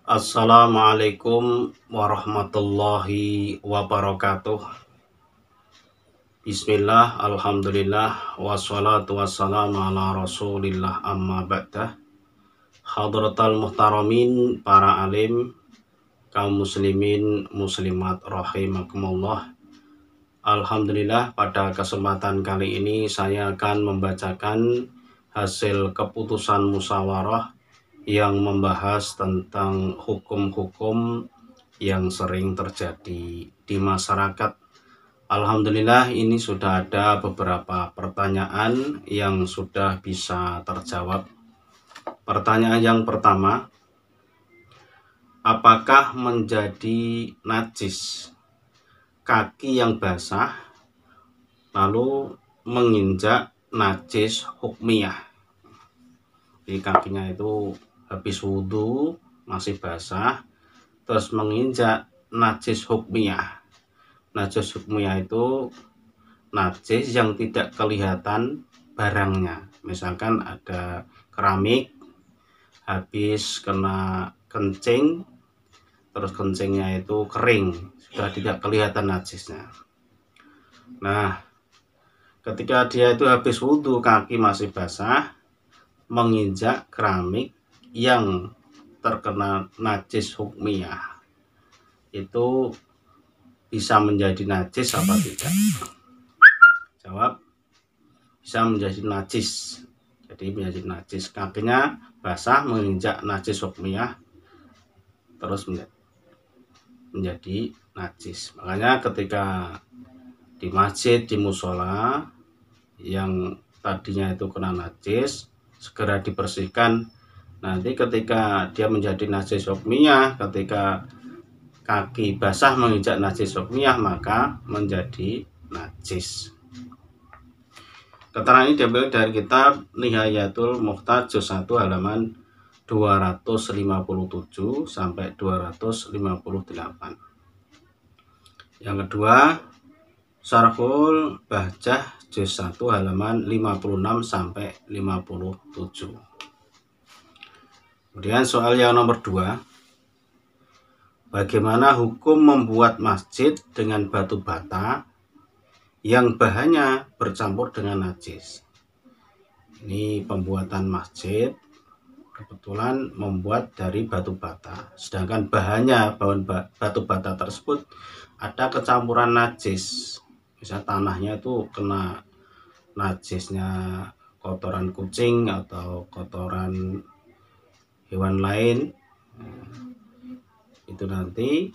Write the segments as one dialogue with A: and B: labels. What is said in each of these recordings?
A: Assalamualaikum warahmatullahi wabarakatuh. Bismillah, alhamdulillah, wassalatu wassalamu ala rasulillah amma ba'dah. Hadratal muhtaramin, para alim, kaum muslimin, muslimat rahimakumullah. Alhamdulillah, pada kesempatan kali ini saya akan membacakan hasil keputusan musyawarah yang membahas tentang hukum-hukum yang sering terjadi di masyarakat. Alhamdulillah, ini sudah ada beberapa pertanyaan yang sudah bisa terjawab. Pertanyaan yang pertama, apakah menjadi najis kaki yang basah lalu menginjak najis hukmiyah? Di kakinya itu habis wudhu masih basah terus menginjak najis hukmiyah. Najis hukmiyah itu najis yang tidak kelihatan barangnya. Misalkan ada keramik habis kena kencing terus kencingnya itu kering, sudah tidak kelihatan najisnya. Nah, ketika dia itu habis wudhu kaki masih basah menginjak keramik yang terkena najis hukmiyah, itu bisa menjadi najis apa tidak? Jawab, bisa menjadi najis. Jadi menjadi najis, kakinya basah menginjak najis hukmiyah terus menjadi najis. Makanya ketika di masjid, di musola yang tadinya itu kena najis segera dibersihkan. Nanti ketika dia menjadi najis hukmiyah, ketika kaki basah menginjak najis hukmiyah, maka menjadi najis. Keterangan ini diambil dari kitab Nihayatul Muhtaj juz 1 halaman 257 sampai 258. Yang kedua, Syarhul Bahjah juz 1 halaman 56 sampai 57. Kemudian soal yang nomor 2, bagaimana hukum membuat masjid dengan batu bata yang bahannya bercampur dengan najis? Ini pembuatan masjid kebetulan membuat dari batu bata, sedangkan bahannya batu bata tersebut ada kecampuran najis. Misal tanahnya itu kena najisnya kotoran kucing atau kotoran hewan lain, itu nanti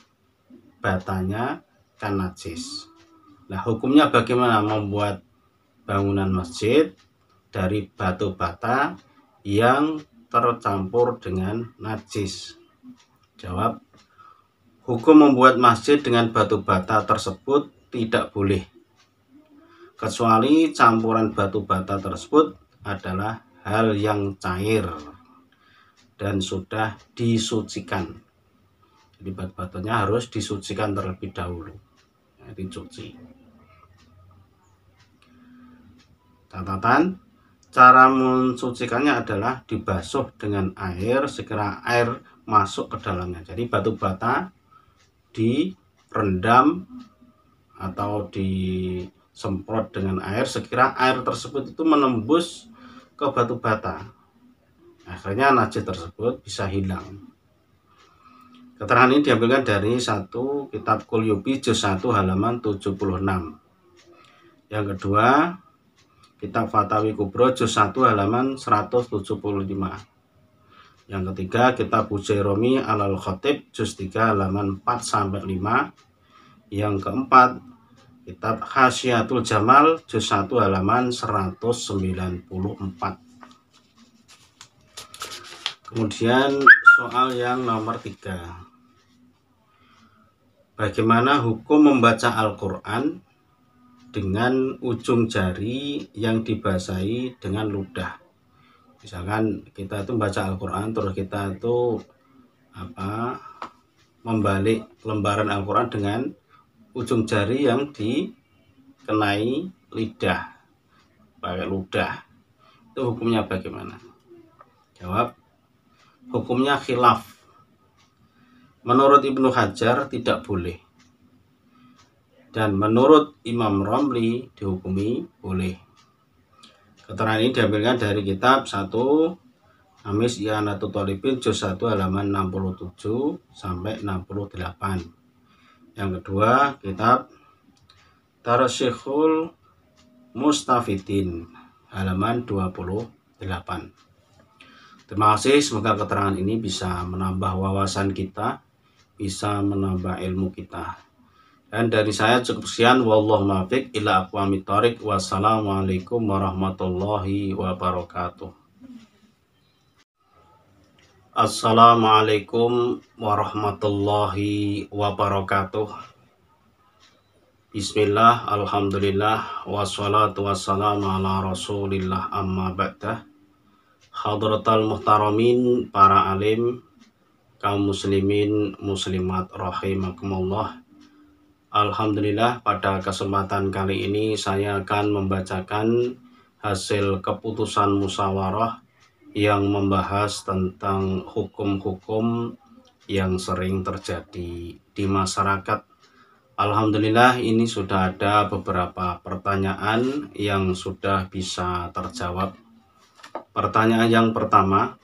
A: batanya kan najis. Nah, hukumnya bagaimana membuat bangunan masjid dari batu bata yang tercampur dengan najis? Jawab, hukum membuat masjid dengan batu bata tersebut tidak boleh, kecuali campuran batu bata tersebut adalah hal yang cair dan sudah disucikan. Jadi batu-batunya harus disucikan terlebih dahulu, dicuci. Catatan, cara mensucikannya adalah dibasuh dengan air sekira air masuk ke dalamnya. Jadi batu bata direndam atau disemprot dengan air sekira air tersebut itu menembus ke batu bata. Akhirnya najis tersebut bisa hilang. Keterangan ini diambilkan dari satu kitab Qulyubi juz 1 halaman 76. Yang kedua, kitab Fatawi Kubro juz 1 halaman 175. Yang ketiga, kitab Bujairumi Alal Khatib juz 3 halaman 4 sampai 5. Yang keempat, kitab Hasyiatul Jamal juz 1 halaman 194. Kemudian soal yang nomor 3, bagaimana hukum membaca Al-Quran dengan ujung jari yang dibasahi dengan ludah? Misalkan kita itu membaca Al-Quran terus kita itu membalik lembaran Al-Quran dengan ujung jari yang dikenai lidah, pakai ludah, itu hukumnya bagaimana? Jawab, hukumnya khilaf. menurut Ibnu Hajar tidak boleh. Dan menurut Imam Romli dihukumi boleh. Keterangan ini diambilkan dari kitab 1 Amis I'anatul Thalibin juz 1 halaman 67 sampai 68. Yang kedua, kitab Tarsikhul Mustafidin halaman 28. Terima kasih, semoga keterangan ini bisa menambah wawasan kita, bisa menambah ilmu kita. Dan dari saya cukup sekian. Wallahu muwaffiq ila aqwamit thoriq. Wassalamualaikum warahmatullahi wabarakatuh. Assalamualaikum warahmatullahi wabarakatuh. Bismillah, alhamdulillah, wassalatu wassalamu ala rasulillah, amma ba'dah. Hadratal muhtaramin, para alim, kaum muslimin, muslimat rahimakumullah. Alhamdulillah, pada kesempatan kali ini saya akan membacakan hasil keputusan musyawarah yang membahas tentang hukum-hukum yang sering terjadi di masyarakat. Alhamdulillah, ini sudah ada beberapa pertanyaan yang sudah bisa terjawab. Pertanyaan yang pertama,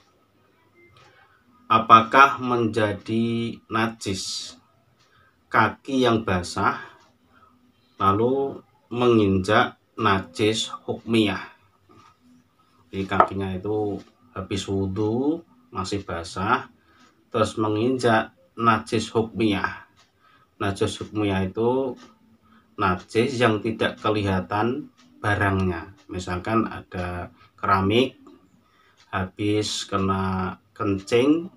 A: apakah menjadi najis kaki yang basah lalu menginjak najis hukmiyah? Jadi kakinya itu habis wudhu masih basah terus menginjak najis hukmiyah. Najis hukmiyah itu najis yang tidak kelihatan barangnya. Misalkan ada keramik habis kena kencing,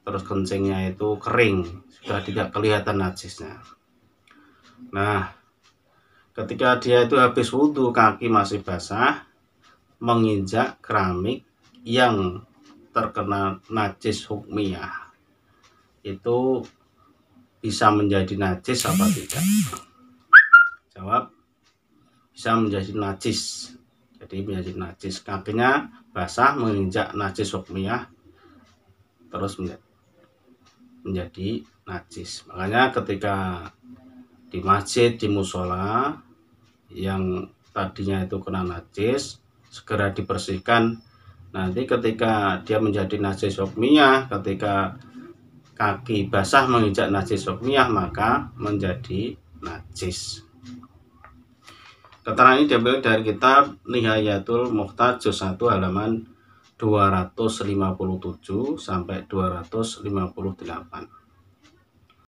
A: terus kencingnya itu kering, sudah tidak kelihatan najisnya. Nah, ketika dia itu habis wudhu kaki masih basah menginjak keramik yang terkena najis hukmiyah, itu bisa menjadi najis apa tidak? Jawab, bisa menjadi najis. Jadi menjadi najis, kakinya basah menginjak najis hukmiyah terus menjadi najis. Makanya ketika di masjid, di musola yang tadinya itu kena najis, segera dibersihkan. Nanti ketika dia menjadi najis hukmiyah, ketika kaki basah menginjak najis hukmiyah, maka menjadi najis. Keterangan ini diambil dari kitab Nihayatul Muhtaj juz 1 halaman 257 sampai 258.